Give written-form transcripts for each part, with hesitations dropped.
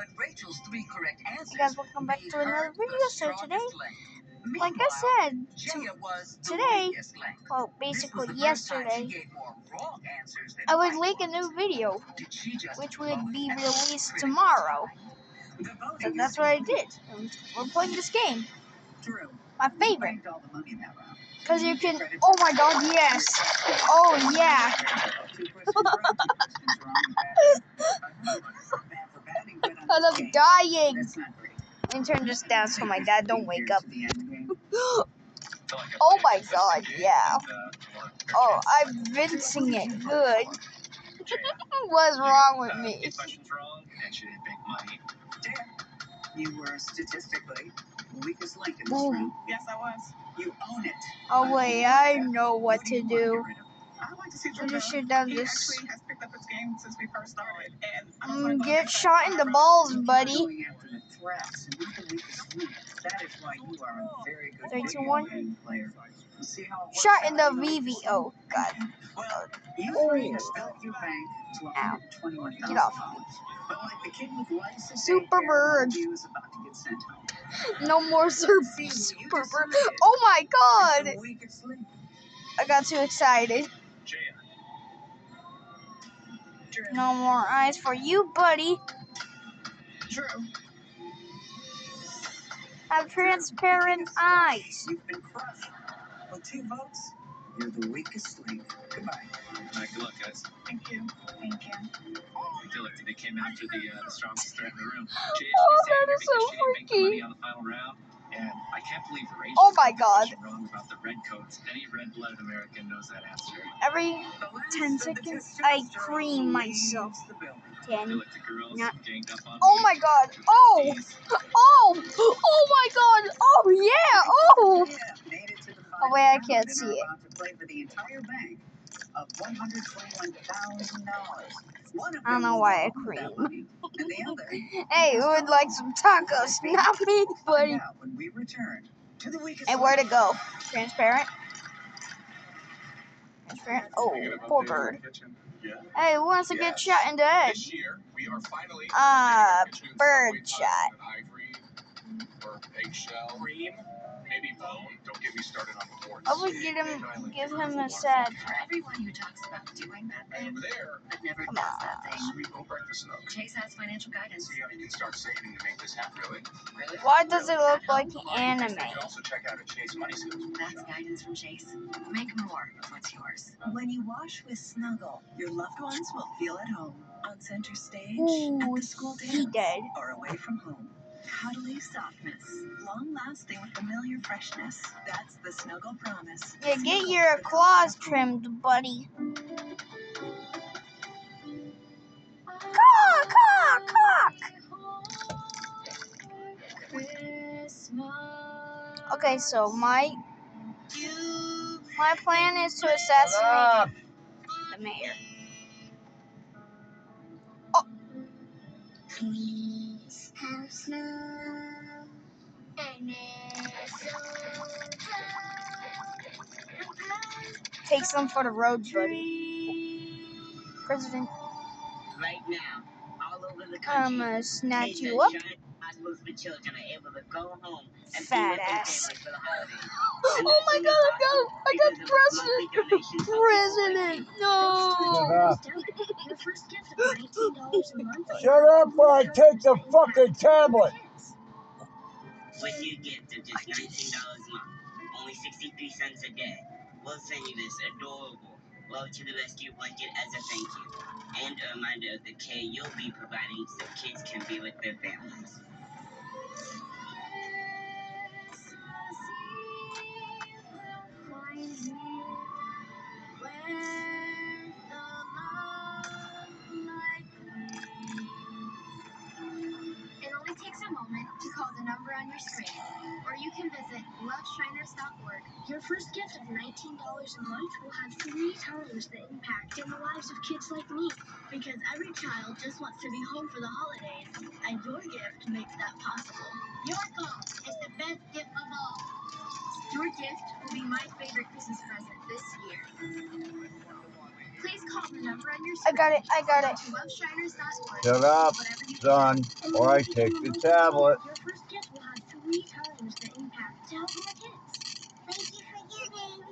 But Rachel's 3 correct answers. Hey guys, welcome back to another video. So today, like I said, today, well, basically yesterday, I would link a new video, which would be released tomorrow. So that's what I did. We're playing this game. My favorite. Because you can, oh my god, yes. Oh yeah. I'm dying. Let me turn this down so my dad don't wake up. Oh my god, yeah. Oh, I've been singing it good. What's wrong with me? You were statistically the weakest link in this room. Yes, I was. You own it. Oh wait, I know what to do. I just shoot down this. Actually has picked up its game since we first started, and get shot in the balls, buddy. Going after the threats and not the weakest link. That is why you are a very good 3, 2, video 1. game player. See how it works Shot in the out? VV. Oh god. Well, you three have built your bank to $121,000. Get off. But like the kid with license, Super bird. he was about to get sent home. No more super bird. Oh my god. I got too excited. No more eyes for you, buddy. True. Have transparent eyes. You've been crushed. With 2 votes, you're the weakest link. Goodbye. Good luck, guys. Thank you. Thank you. I feel like they came after the strongest threat in the room. Oh, that is so freaky. On the final round. And I can't believe Rachel Oh my god. wrong about the red coats. Any red-blooded American knows that answer. Every 10 seconds, I cream myself. 10. Oh my god. Oh. Oh. Oh my god. Oh yeah. Oh. Oh wait, I can't see it. I don't know why I cream. Hey, who would like some tacos? Not me, buddy. Hey, where'd it go? Transparent? Transparent? Oh, poor bird. Hey, who wants to get shot in the head? Bird shot. Maybe bone. Don't get me started on horns. I would give him a sad. For everyone who talks about doing that thing, Over there. but never does that thing, Go break the snow. Chase has financial guidance. See how you can start saving to make this happen. Really? Why does it look like anime? You can also check out a Chase Money Skills That's workshop. guidance from Chase. Make more of what's yours. When you wash with Snuggle, your loved ones will feel at home. On center stage, Ooh, at the school he dance, dead. or away from home. Cuddly softness, long-lasting familiar freshness. That's the Snuggle promise. Yeah, get your claws trimmed, buddy. Cock, cock, cock. Okay, so my plan is to assassinate the mayor. Oh. Please have snow and Takes them for the road, buddy. President, Right now, all over the I'm country, gonna snatch kids you and up, hospitals for children are able to go home and fat be with their ass. families for the holidays. Oh my god, I got president. No. your first gift of $19 a month. Shut up or I take the fucking tablet. With your gift of just $19 a month, only 63 cents a day, we'll send you this adorable Love to the Rescue blanket as a thank you, and a reminder of the care you'll be providing so kids can be with their families. It only takes a moment to call the number on your screen, or you can visit loveshriners.org. Your first gift of $19 a month will have 3 times the impact in the lives of kids like me, because every child just wants to be home for the holidays, and your gift makes that possible. Your call is the best gift of all. Your gift will be my favorite Christmas present this year. Please call the number on your screen. I got it. To loveshriners.org. Shut up. Whatever you son, or I take the tablet. Your first gift will have 3 times the impact to help more kids. Thank you for giving.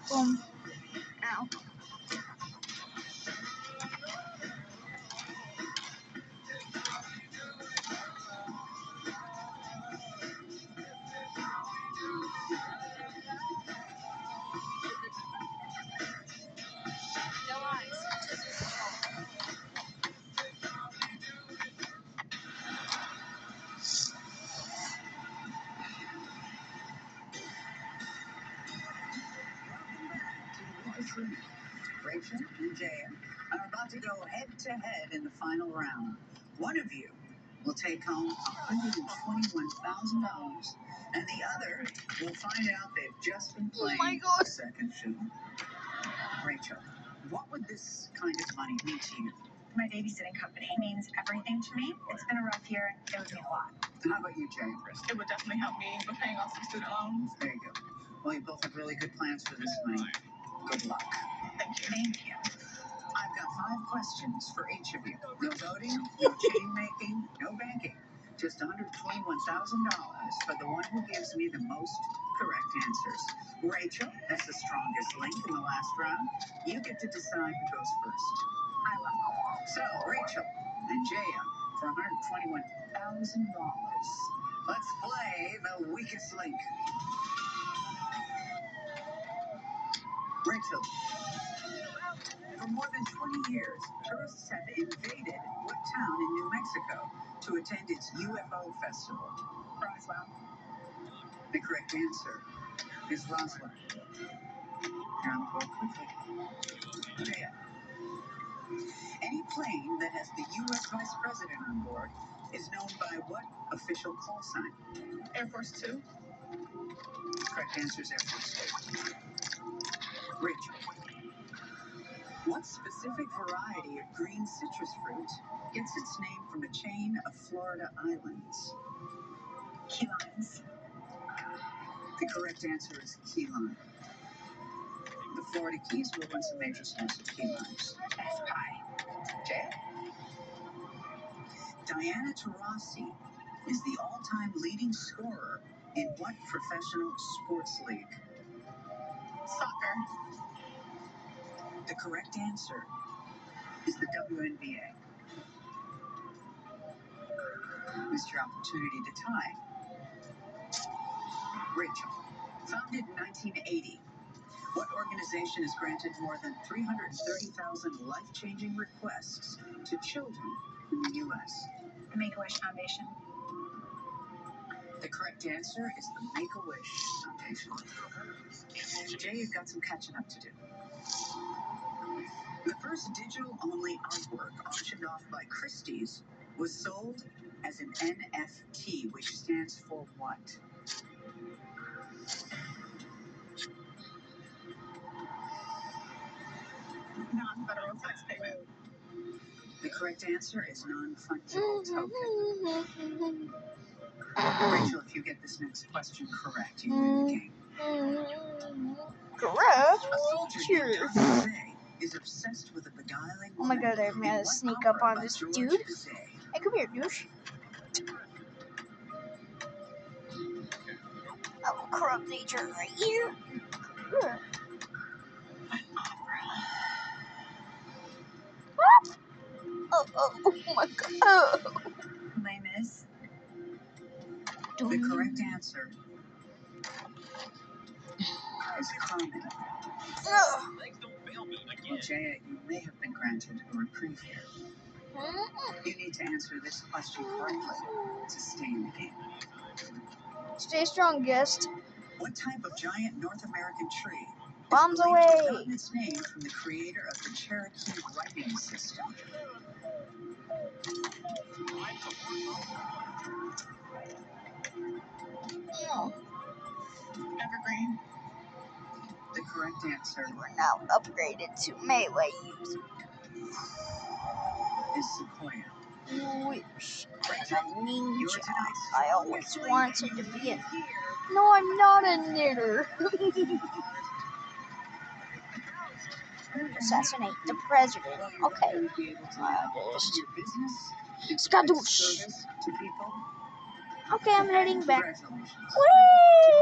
Boom. Ow. Rachel and Jaya are about to go head to head in the final round. One of you will take home $121,000, and the other will find out they've just been playing a second fiddle. Rachel, what would this kind of money mean to you? My babysitting company means everything to me. It's been a rough year. It would mean a lot. How about you, Jaya? It would definitely help me with paying off some student loans. There you go. Well, you both have really good plans for this money. Good luck. Thank you. Thank you. I've got 5 questions for each of you. No voting, no chain making, no banking. Just $121,000 for the one who gives me the most correct answers. Rachel, as the strongest link in the last round, you get to decide who goes first. I love you. So, Rachel and Jaya for $121,000. Let's play the weakest link. Rachel, for more than 20 years, tourists have invaded what town in New Mexico to attend its UFO festival? Roswell. The correct answer is Roswell. You're on the board quickly. Jaya, any plane that has the U.S. Vice President on board is known by what official call sign? Air Force Two. Correct answer is Air Force Two. Rachel, what specific variety of green citrus fruit gets its name from a chain of Florida islands? Key limes. The correct answer is key lime. The Florida Keys were once a major source of key limes. Best pie. Jay? Diana Taurasi is the all-time leading scorer in what professional sports league? Soccer. The correct answer is the WNBA. Missed your opportunity to tie. Rachel, founded in 1980, what organization has granted more than 330,000 life-changing requests to children in the U.S.? The Make-A-Wish Foundation. The correct answer is the Make-A-Wish Foundation. Jay, you've got some catching up to do. The first digital-only artwork auctioned off by Christie's was sold as an NFT, which stands for what? Non-federal tax payment. The correct answer is non-fungible token. Rachel, if you get this next question correct, you win the game. Correct. A soldier Sure. named Thomas Bizet is obsessed with a beguiling Oh my woman. god, I'm In gonna what sneak opera up on by this George dude. Bizet? Hey, come here, douche. I will corrupt nature right here. Here. Oh my god. Oh. Les Mis. The correct answer is Carmen. Well, Jaya, you may have been granted a reprieve here. You need to answer this question correctly to stay in the game. Stay strong, guest. What type of giant North American tree Bombs is believed to have away. gotten its name from the creator of the Cherokee writing system? Evergreen. The correct answer You are now upgraded to melee user. is Sequoia. Which I'm a You're ninja. tonight's I always strongest wanted link. to be a Here No, I'm not a knitter. Assassinate the president. Okay. Skadoosh. Okay, I'm heading back. Whee!